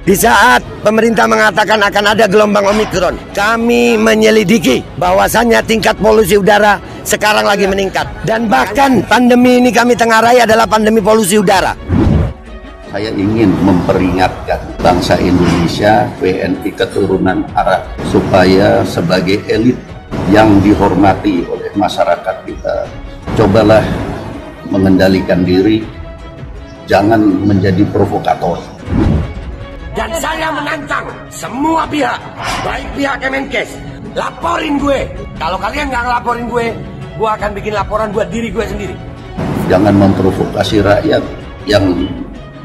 Di saat pemerintah mengatakan akan ada gelombang Omikron, kami menyelidiki bahwasannya tingkat polusi udara sekarang lagi meningkat. Dan bahkan pandemi ini kami tengarai adalah pandemi polusi udara. Saya ingin memperingatkan bangsa Indonesia, WNI keturunan Arab, supaya sebagai elit yang dihormati oleh masyarakat kita, cobalah mengendalikan diri, jangan menjadi provokator. Dan saya menantang semua pihak, baik pihak Kemenkes, laporin gue. Kalau kalian nggak ngelaporin gue akan bikin laporan buat diri gue sendiri. Jangan memprovokasi rakyat yang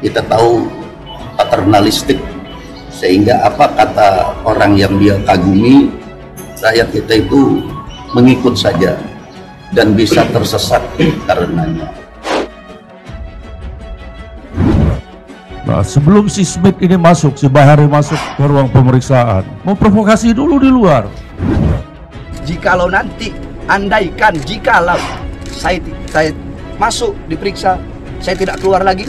kita tahu paternalistik, sehingga apa kata orang yang dia kagumi, rakyat kita itu mengikut saja dan bisa tersesat karenanya. Nah, sebelum si Smith ini masuk, si Bahari masuk ke ruang pemeriksaan, memprovokasi dulu di luar. Jikalau nanti, andaikan jikalau saya masuk diperiksa, saya tidak keluar lagi,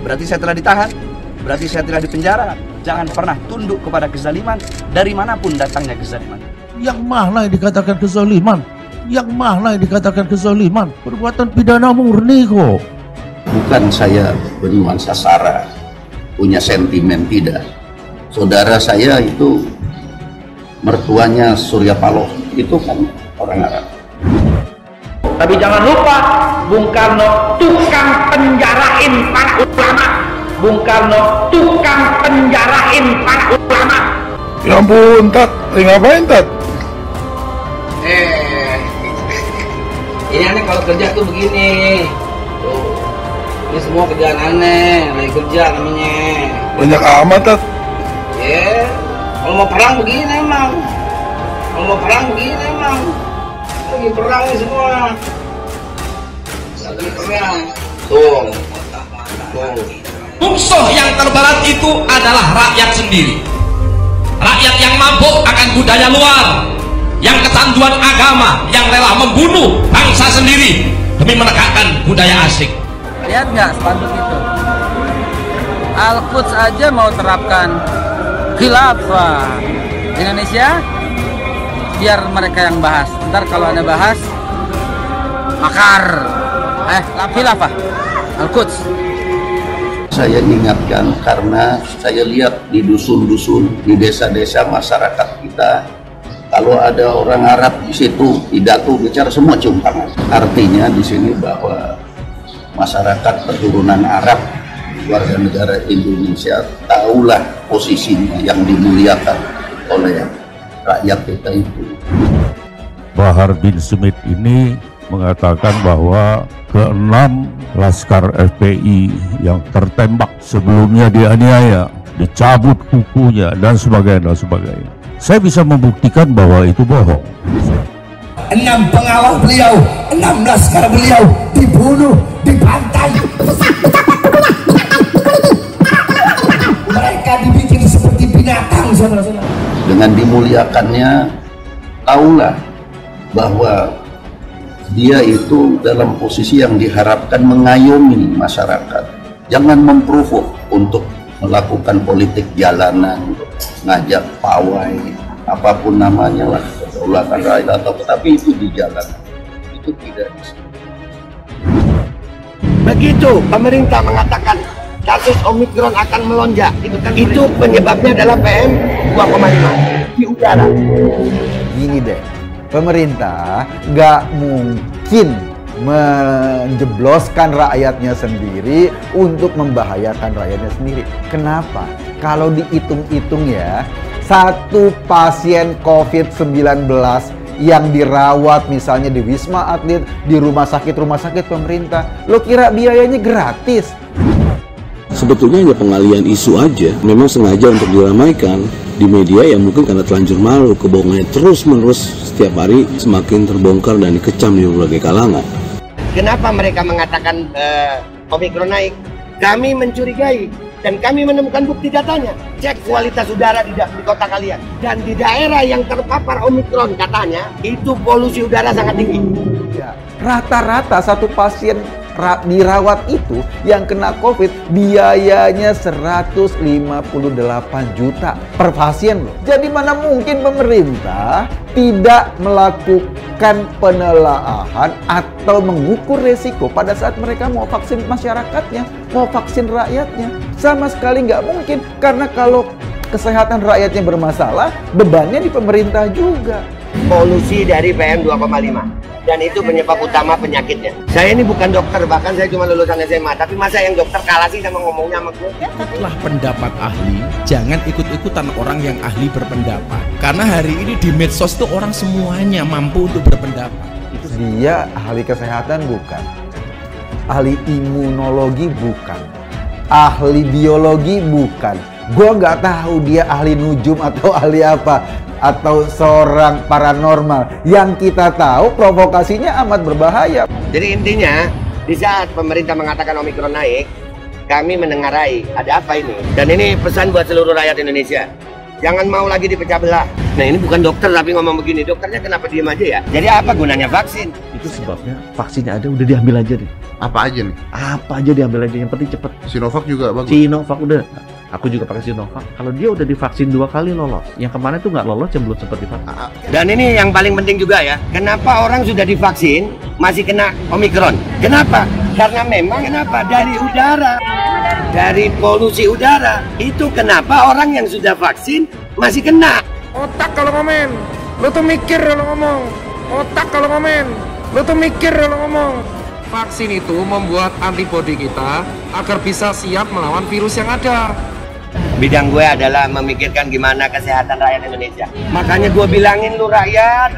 berarti saya telah ditahan, berarti saya telah dipenjara. Jangan pernah tunduk kepada kezaliman, dari manapun datangnya kezaliman. Yang mana yang dikatakan kezaliman? Yang mana yang dikatakan kezaliman? Perbuatan pidana murni kok. Bukan saya bernuansa sara, punya sentimen, tidak. Saudara saya itu mertuanya Surya Paloh, itu kan orang Arab. Tapi jangan lupa, Bung Karno tukang penjarain para ulama. Bung Karno tukang penjarain para ulama. Ya ampun, Tat, ngapain, Tat? Ini aneh kalau kerja tuh begini. Tuh. Ini semua kerjaan aneh, lagi kerja namanya. Banyak amat, Tat. Ya, kalau mau perang begini emang. Kalau mau perang begini emang. Lagi perang nih semua. Lagi perang. Tuh. Musuh yang terberat itu adalah rakyat sendiri. Rakyat yang mabuk akan budaya luar, yang kecanduan agama, yang rela membunuh bangsa sendiri demi menegakkan budaya asing. Lihat nggak spanduk itu? Al-Quds aja mau terapkan khilafah di Indonesia, biar mereka yang bahas. Ntar kalau Anda bahas makar, khilafah Al-Quds. Saya ingatkan karena saya lihat di dusun-dusun, di desa-desa masyarakat kita, kalau ada orang Arab di situ pidato bicara semua cium tangan. Artinya di sini bahwa masyarakat keturunan Arab, warga negara Indonesia, tahulah posisinya yang dimuliakan oleh rakyat kita itu. Bahar bin Smith ini mengatakan bahwa ke-6 Laskar FPI yang tertembak sebelumnya dianiaya, dicabut kukunya dan sebagainya dan sebagainya. Saya bisa membuktikan bahwa itu bohong. 6 pengawal beliau, 6 laskar beliau dibunuh, dibantai. Mereka dibikin seperti binatang, saudara-saudara. Dengan dimuliakannya, tahulah bahwa dia itu dalam posisi yang diharapkan mengayomi masyarakat. Jangan memprovok untuk melakukan politik jalanan, ngajak pawai, apapun namanya lah, kedaulatan rakyat atau tetapi itu di jalan. Itu tidak bisa. Begitu pemerintah mengatakan kasus Omikron akan melonjak, itu penyebabnya adalah PM 2,5 di udara. Gini deh, pemerintah nggak mungkin menjebloskan rakyatnya sendiri untuk membahayakan rakyatnya sendiri. Kenapa? Kalau dihitung-hitung ya, satu pasien COVID-19 yang dirawat misalnya di Wisma Atlet, di rumah sakit pemerintah, lo kira biayanya gratis? Sebetulnya hanya pengalian isu aja, memang sengaja untuk diramaikan di media yang mungkin karena terlanjur malu, kebohongannya terus-menerus setiap hari semakin terbongkar dan dikecam di berbagai kalangan. Kenapa mereka mengatakan Omikron naik? Kami mencurigai dan kami menemukan bukti datanya. Cek kualitas udara di kota kalian. Dan di daerah yang terpapar Omikron katanya, itu polusi udara sangat tinggi. Ya, rata-rata satu pasien dirawat itu yang kena COVID biayanya 158 juta per pasien loh. Jadi mana mungkin pemerintah tidak melakukan penelaahan atau mengukur resiko pada saat mereka mau vaksin masyarakatnya, mau vaksin rakyatnya. Sama sekali nggak mungkin, karena kalau kesehatan rakyatnya bermasalah, bebannya di pemerintah juga. Polusi dari PM 2,5 dan itu penyebab utama penyakitnya. Saya ini bukan dokter, bahkan saya cuma lulusan SMA, tapi masa yang dokter kalah sih sama ngomongnya sama gue? Ikutlah pendapat ahli, jangan ikut-ikutan orang yang ahli berpendapat. Karena hari ini di medsos tuh orang semuanya mampu untuk berpendapat. Dia ahli kesehatan bukan, ahli imunologi bukan, ahli biologi bukan. Gue nggak tahu dia ahli nujum atau ahli apa, atau seorang paranormal. Yang kita tahu provokasinya amat berbahaya. Jadi intinya, di saat pemerintah mengatakan Omikron naik, kami menengarai ada apa ini. Dan ini pesan buat seluruh rakyat Indonesia. Jangan mau lagi dipecah belah. Nah ini bukan dokter tapi ngomong begini. Dokternya kenapa diem aja ya? Jadi apa gunanya vaksin? Itu sebabnya vaksinnya ada, udah diambil aja deh. Apa aja nih? Apa aja diambil aja, yang penting cepet. Sinovac juga bagus. Sinovac udah. Aku juga pakai Sinovac. Kalau dia udah divaksin 2 kali lolos. Yang kemarin tuh nggak lolos, yang belum sempat divaksin. Dan ini yang paling penting juga ya. Kenapa orang sudah divaksin masih kena Omikron? Kenapa? Karena memang dari udara, dari polusi udara. Itu kenapa orang yang sudah vaksin masih kena. Otak kalau komen, lo tuh mikir kalau ngomong. Otak kalau komen, lo tuh mikir kalau ngomong. Vaksin itu membuat antibodi kita agar bisa siap melawan virus yang ada. Bidang gue adalah memikirkan gimana kesehatan rakyat Indonesia. Makanya gue bilangin lu rakyat.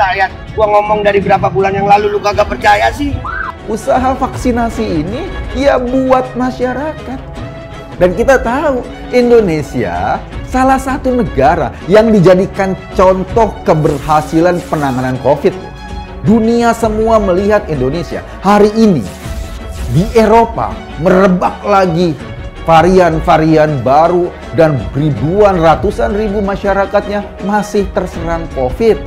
Gue ngomong dari berapa bulan yang lalu lu kagak percaya sih. Usaha vaksinasi ini ya buat masyarakat. Dan kita tahu Indonesia salah satu negara yang dijadikan contoh keberhasilan penanganan COVID. Dunia semua melihat Indonesia. Hari ini di Eropa merebak lagi varian-varian baru dan ratusan ribu masyarakatnya masih terserang COVID.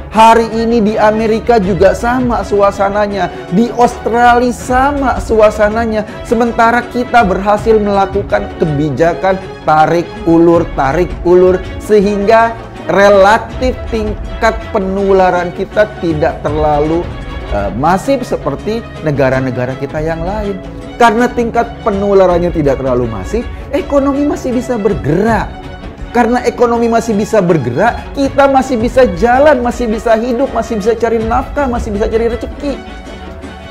Hari ini di Amerika juga sama suasananya, di Australia sama suasananya. Sementara kita berhasil melakukan kebijakan tarik ulur sehingga relatif tingkat penularan kita tidak terlalu masif seperti negara-negara kita yang lain. Karena tingkat penularannya tidak terlalu masif, ekonomi masih bisa bergerak. Karena ekonomi masih bisa bergerak, kita masih bisa jalan, masih bisa hidup, masih bisa cari nafkah, masih bisa cari rezeki.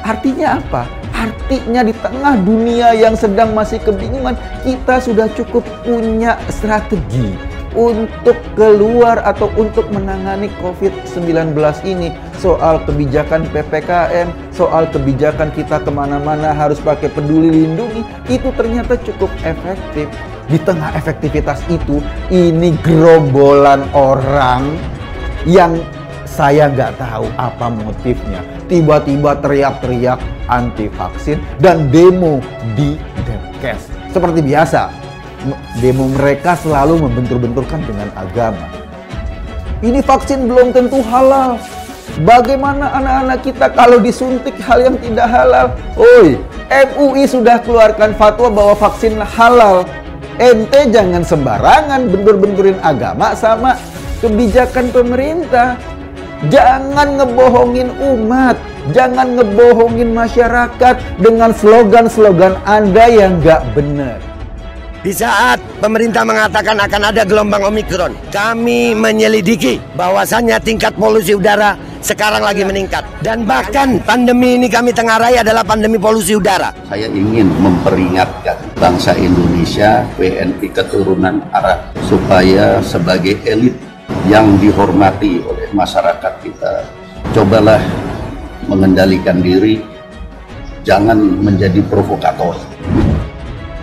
Artinya apa? Artinya di tengah dunia yang sedang masih kebingungan, kita sudah cukup punya strategi untuk keluar atau untuk menangani COVID-19 ini. Soal kebijakan PPKM, soal kebijakan kita kemana-mana harus pakai peduli lindungi, itu ternyata cukup efektif. Di tengah efektivitas itu, ini gerombolan orang yang saya nggak tahu apa motifnya. Tiba-tiba teriak-teriak anti vaksin dan demo di Depkes. Seperti biasa, demo mereka selalu membentur-benturkan dengan agama. Ini vaksin belum tentu halal. Bagaimana anak-anak kita kalau disuntik hal yang tidak halal? Oi, MUI sudah keluarkan fatwa bahwa vaksin halal. Ente jangan sembarangan bentur-benturin agama sama kebijakan pemerintah. Jangan ngebohongin umat, jangan ngebohongin masyarakat dengan slogan-slogan Anda yang nggak benar. Di saat pemerintah mengatakan akan ada gelombang Omikron, kami menyelidiki bahwasannya tingkat polusi udara sekarang lagi meningkat. Dan bahkan pandemi ini kami tengarai adalah pandemi polusi udara. Saya ingin memperingatkan bangsa Indonesia, WNI keturunan Arab, supaya sebagai elit yang dihormati oleh masyarakat kita, cobalah mengendalikan diri, jangan menjadi provokator.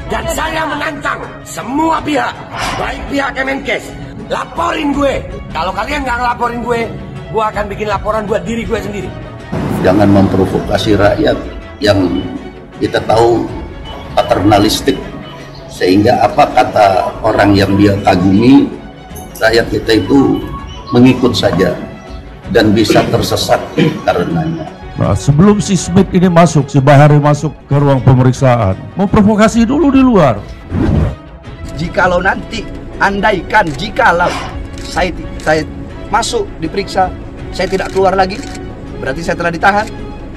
Dan saya menantang semua pihak, baik pihak Kemenkes, laporin gue. Kalau kalian nggak ngelaporin gue akan bikin laporan buat diri gue sendiri. Jangan memprovokasi rakyat yang kita tahu paternalistik, sehingga apa kata orang yang dia kagumi, rakyat kita itu mengikut saja dan bisa tersesat karenanya. Nah, sebelum si Smith ini masuk, si Bahari masuk ke ruang pemeriksaan, memprovokasi dulu di luar. Jikalau nanti, andaikan jikalau saya masuk diperiksa, saya tidak keluar lagi, berarti saya telah ditahan,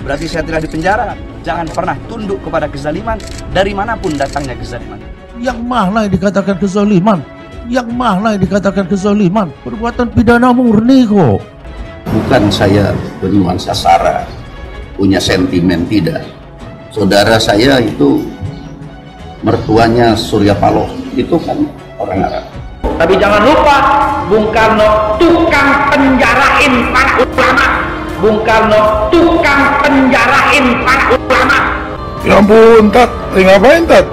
berarti saya telah dipenjara. Jangan pernah tunduk kepada kezaliman, dari manapun datangnya kezaliman. Yang mana yang dikatakan kezaliman? Yang mana yang dikatakan kezaliman? Perbuatan pidana murni kok. Bukan saya bernuansa sara, punya sentimen, tidak. Saudara saya itu mertuanya Surya Paloh, itu kan orang Arab. Tapi jangan lupa, Bung Karno tukang penjarain para ulama. Bung Karno tukang penjarain para ulama. Ya ampun, Tat. Ngapain, Tat?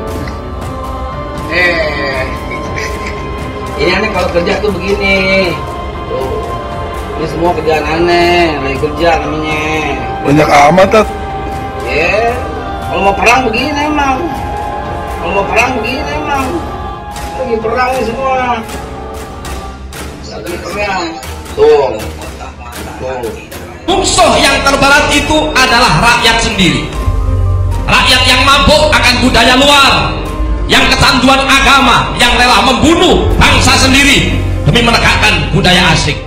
Ini aneh kalau kerja tuh begini. Tuh. Ini semua kerjaan aneh, lagi kerja namanya. Banyak amat, Tat. Kalau mau perang begini emang. Kalau mau perang begini emang. Lagi perang nih semua. Lagi perang. Tuh. Musuh yang terberat itu adalah rakyat sendiri. Rakyat yang mabuk akan budaya luar, yang kecanduan agama, yang rela membunuh bangsa sendiri demi menegakkan budaya asing.